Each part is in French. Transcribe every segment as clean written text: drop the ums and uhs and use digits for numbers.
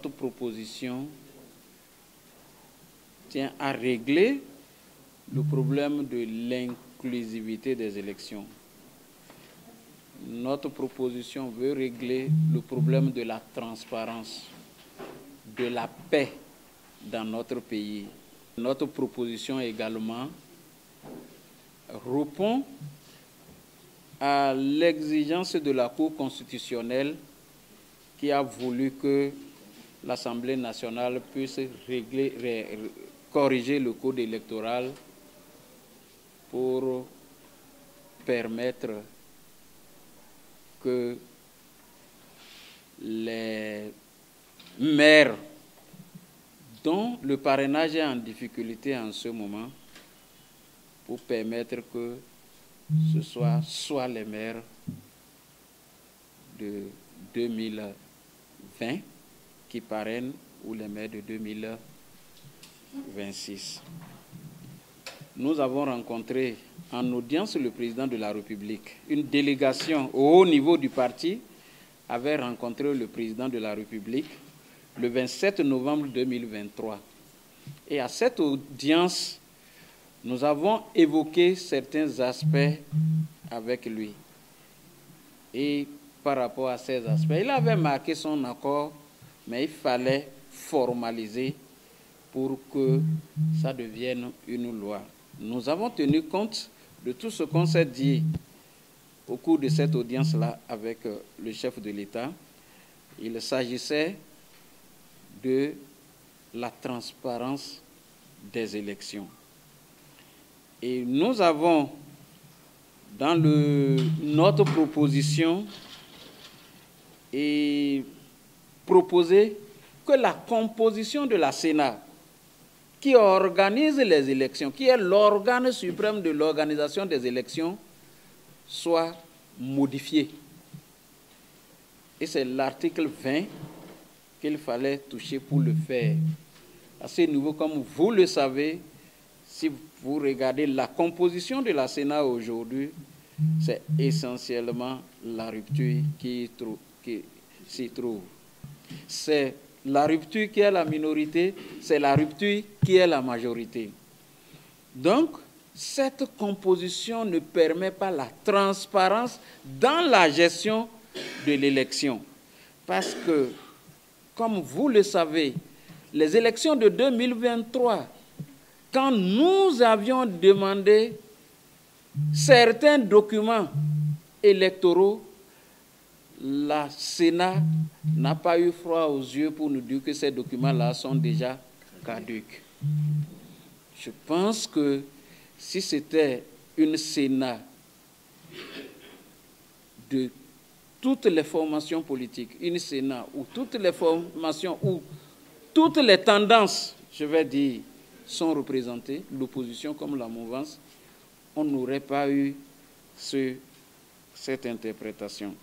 notre proposition tient à régler le problème de l'inclusivité des élections. Notre proposition veut régler le problème de la transparence, de la paix dans notre pays. Notre proposition également répond à l'exigence de la Cour constitutionnelle qui a voulu que l'Assemblée nationale puisse corriger le code électoral pour permettre que les maires dont le parrainage est en difficulté en ce moment, pour permettre que ce soit les maires de 2020 qui parrainent ou les maires de 2026. Nous avons rencontré en audience le président de la République. Une délégation au haut niveau du parti avait rencontré le président de la République le 27 novembre 2023. Et à cette audience, nous avons évoqué certains aspects avec lui. Et par rapport à ces aspects, il avait marqué son accord, mais il fallait formaliser pour que ça devienne une loi. Nous avons tenu compte de tout ce qu'on s'est dit au cours de cette audience-là avec le chef de l'État. Il s'agissait de la transparence des élections. Et nous avons, dans notre proposition, proposé que la composition de la Sénat, qui organise les élections, qui est l'organe suprême de l'organisation des élections, soit modifiée. Et c'est l'article 20 qu'il fallait toucher pour le faire. À ce niveau, comme vous le savez, si vous regardez la composition de la Sénat aujourd'hui, c'est essentiellement la rupture qui s'y trouve. C'est la rupture qui est la minorité, c'est la rupture qui est la majorité. Donc, cette composition ne permet pas la transparence dans la gestion de l'élection. Parce que, comme vous le savez, les élections de 2023, quand nous avions demandé certains documents électoraux, la Sénat n'a pas eu froid aux yeux pour nous dire que ces documents-là sont déjà caducs. Je pense que si c'était une Sénat de toutes les formations politiques, une Sénat où toutes les formations, où toutes les tendances, je vais dire, sont représentées, l'opposition comme la mouvance, on n'aurait pas eu cette interprétation.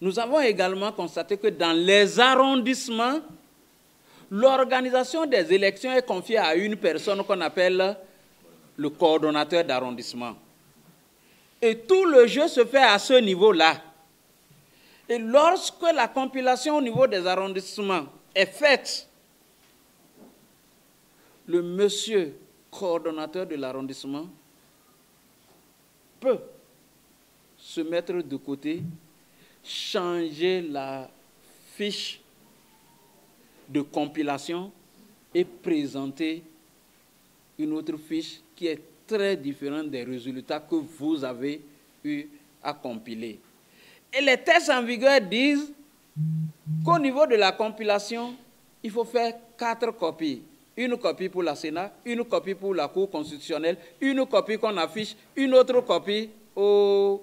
Nous avons également constaté que dans les arrondissements, l'organisation des élections est confiée à une personne qu'on appelle le coordonnateur d'arrondissement. Et tout le jeu se fait à ce niveau-là. Et lorsque la compilation au niveau des arrondissements est faite, le monsieur coordonnateur de l'arrondissement peut se mettre de côté, changer la fiche de compilation et présenter une autre fiche qui est très différente des résultats que vous avez eu à compiler. Et les tests en vigueur disent qu'au niveau de la compilation, il faut faire 4 copies. Une copie pour la Sénat, une copie pour la Cour constitutionnelle, une copie qu'on affiche, une autre copie au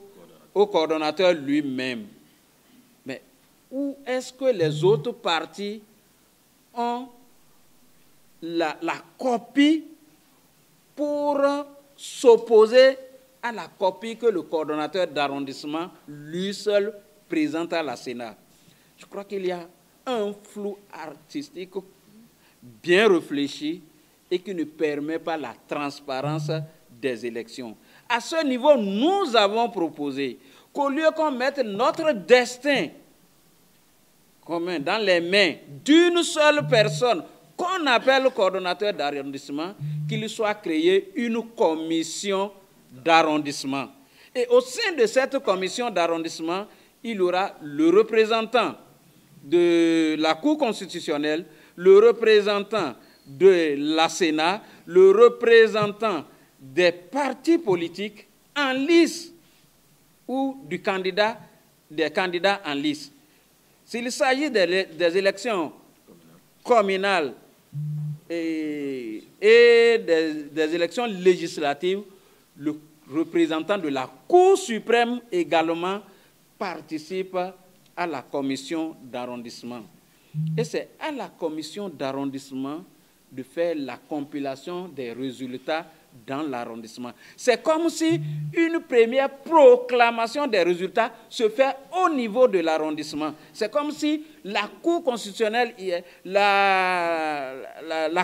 coordonnateur lui-même. Mais où est-ce que les autres partis ont la copie pour s'opposer à la copie que le coordonnateur d'arrondissement lui seul présente à la Sénat? Je crois qu'il y a un flou artistique bien réfléchi et qui ne permet pas la transparence des élections. À ce niveau, nous avons proposé qu'au lieu qu'on mette notre destin commun dans les mains d'une seule personne qu'on appelle coordonnateur d'arrondissement, qu'il soit créé une commission d'arrondissement. Et au sein de cette commission d'arrondissement, il y aura le représentant de la Cour constitutionnelle, le représentant de la Sénat, le représentant des partis politiques en lice ou des candidats en lice. S'il s'agit des élections communales et des élections législatives, le représentant de la Cour suprême également participe à la commission d'arrondissement. Et c'est à la commission d'arrondissement de faire la compilation des résultats dans l'arrondissement. C'est comme si une première proclamation des résultats se fait au niveau de l'arrondissement. C'est comme si la Cour constitutionnelle y est, la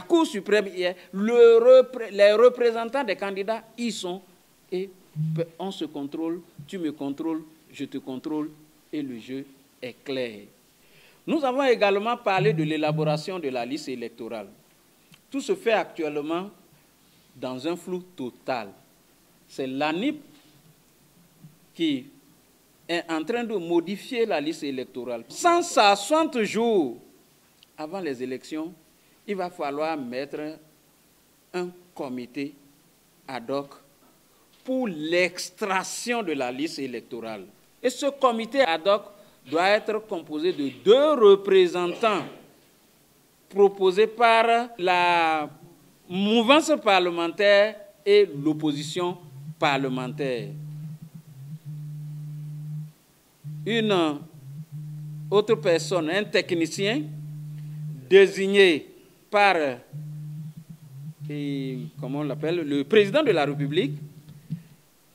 Cour suprême y est, les représentants des candidats y sont, et on se contrôle, tu me contrôles, je te contrôle, et le jeu est clair. Nous avons également parlé de l'élaboration de la liste électorale. Tout se fait actuellement dans un flou total. C'est l'ANIP qui est en train de modifier la liste électorale. 160 jours avant les élections, il va falloir mettre un comité ad hoc pour l'extraction de la liste électorale. Et ce comité ad hoc doit être composé de 2 représentants proposés par la mouvance parlementaire et l'opposition parlementaire. Une autre personne, un technicien, désigné par comment on l'appelle, le président de la République,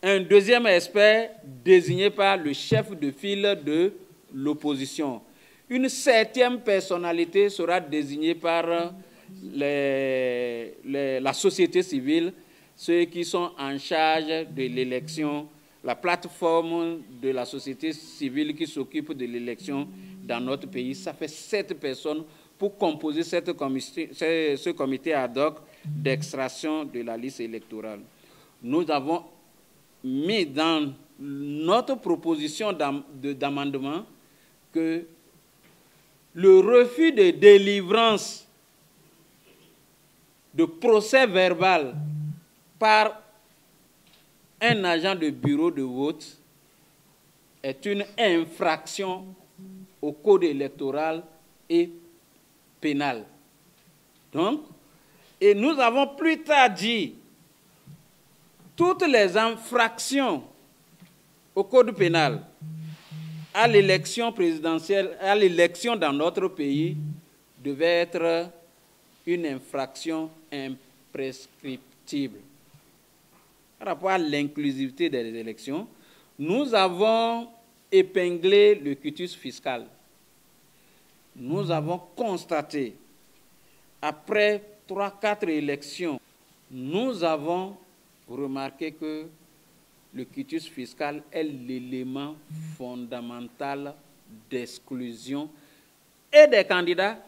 un deuxième expert désigné par le chef de file de l'opposition. Une 7e personnalité sera désignée par la société civile, ceux qui sont en charge de l'élection, la plateforme de la société civile qui s'occupe de l'élection dans notre pays. Ça fait 7 personnes pour composer ce comité ad hoc d'extraction de la liste électorale. Nous avons mis dans notre proposition d'amendement que le refus de délivrance de procès verbal par un agent de bureau de vote est une infraction au code électoral et pénal. Donc, et nous avons plus tard dit toutes les infractions au code pénal à l'élection présidentielle, à l'élection dans notre pays, devait être une infraction imprescriptible. Par rapport à l'inclusivité des élections, nous avons épinglé le quitus fiscal. Nous avons constaté, après 3-4 élections, nous avons remarqué que le quitus fiscal est l'élément fondamental d'exclusion et des candidats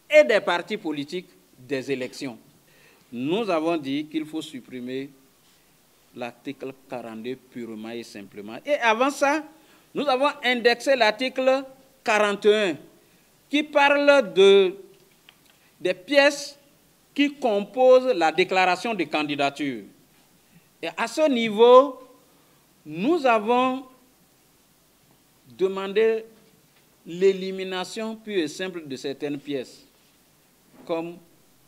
et des partis politiques des élections. Nous avons dit qu'il faut supprimer l'article 42 purement et simplement. Et avant ça, nous avons indexé l'article 41 qui parle des pièces qui composent la déclaration de candidature. Et à ce niveau, nous avons demandé l'élimination pure et simple de certaines pièces, comme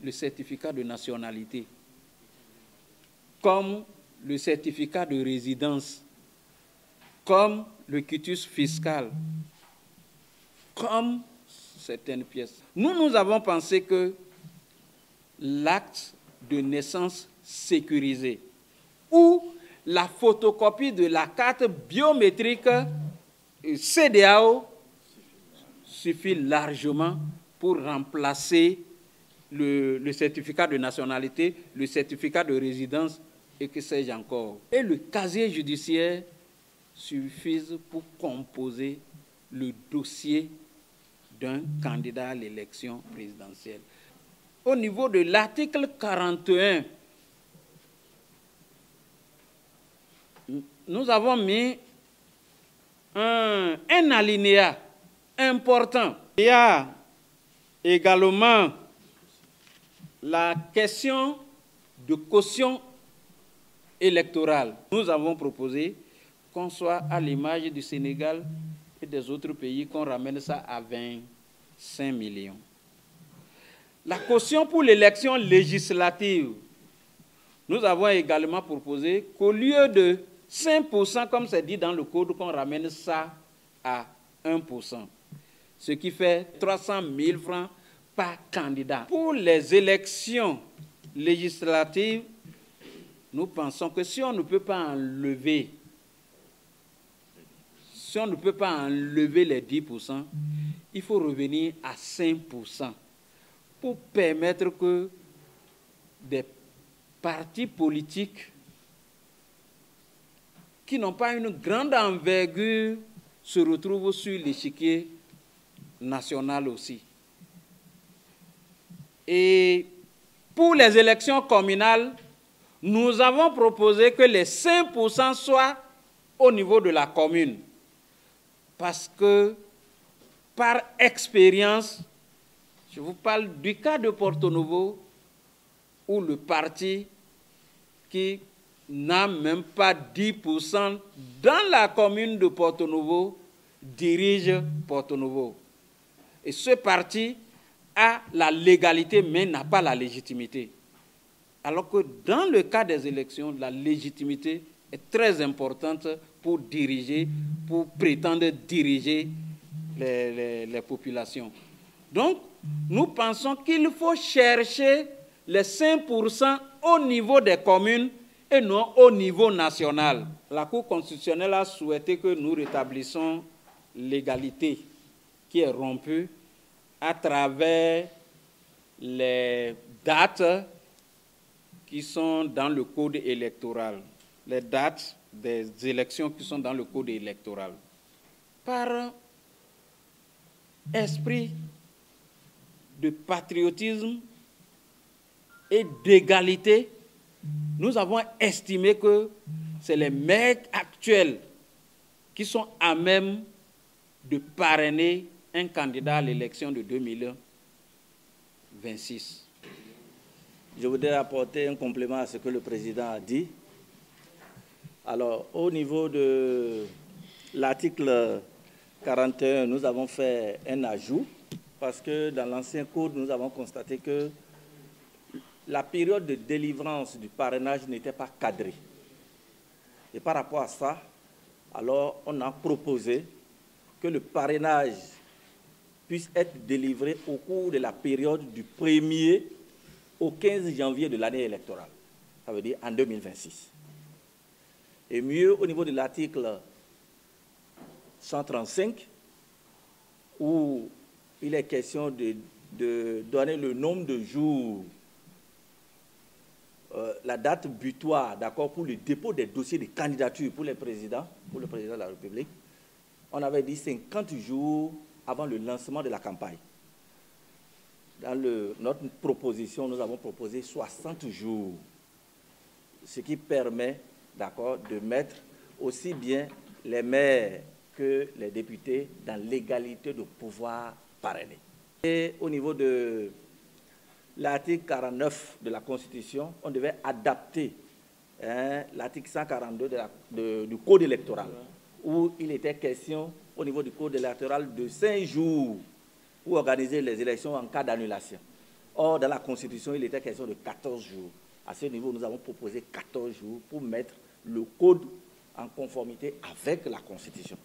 le certificat de nationalité, comme le certificat de résidence, comme le quitus fiscal, comme certaines pièces. Nous avons pensé que l'acte de naissance sécurisé ou la photocopie de la carte biométrique CEDEAO suffit largement pour remplacer le certificat de nationalité, le certificat de résidence et que sais-je encore. Et le casier judiciaire suffit pour composer le dossier d'un candidat à l'élection présidentielle. Au niveau de l'article 41, nous avons mis un alinéa important. Il y a également la question de caution électorale. Nous avons proposé qu'on soit à l'image du Sénégal et des autres pays, qu'on ramène ça à 25 millions. La caution pour l'élection législative, nous avons également proposé qu'au lieu de 5%, comme c'est dit dans le code, qu'on ramène ça à 1%, ce qui fait 300 000 francs par candidat. Pour les élections législatives, nous pensons que si on ne peut pas enlever, les 10%, il faut revenir à 5% pour permettre que des partis politiques qui n'ont pas une grande envergure se retrouvent sur l'échiquier national aussi. Et pour les élections communales, nous avons proposé que les 5% soient au niveau de la commune. Parce que, par expérience, je vous parle du cas de Porto Novo, où le parti qui n'a même pas 10% dans la commune de Porto Novo dirige Porto Novo. Et ce parti a la légalité, mais n'a pas la légitimité. Alors que dans le cas des élections, la légitimité est très importante pour diriger, pour prétendre diriger les populations. Donc, nous pensons qu'il faut chercher les 5% au niveau des communes et non au niveau national. La Cour constitutionnelle a souhaité que nous rétablissions l'égalité qui est rompue à travers les dates qui sont dans le code électoral, les dates des élections qui sont dans le code électoral. Par esprit de patriotisme et d'égalité, nous avons estimé que c'est les maires actuels qui sont à même de parrainer un candidat à l'élection de 2026. Je voudrais apporter un complément à ce que le président a dit. Alors, au niveau de l'article 41, nous avons fait un ajout parce que dans l'ancien code, nous avons constaté que la période de délivrance du parrainage n'était pas cadrée. Et par rapport à ça, alors on a proposé que le parrainage puisse être délivré au cours de la période du 1er au 15 janvier de l'année électorale. Ça veut dire en 2026. Et mieux, au niveau de l'article 135, où il est question de donner le nombre de jours, la date butoir, d'accord, pour le dépôt des dossiers de candidature pour le président de la République, on avait dit 50 jours avant le lancement de la campagne. Dans notre proposition, nous avons proposé 60 jours, ce qui permet, d'accord, de mettre aussi bien les maires que les députés dans l'égalité de pouvoir parrainer. Et au niveau de l'article 49 de la Constitution, on devait adapter l'article 142 du Code électoral, où il était question, au niveau du Code électoral, de 5 jours pour organiser les élections en cas d'annulation. Or, dans la Constitution, il était question de 14 jours. À ce niveau, nous avons proposé 14 jours pour mettre le Code en conformité avec la Constitution.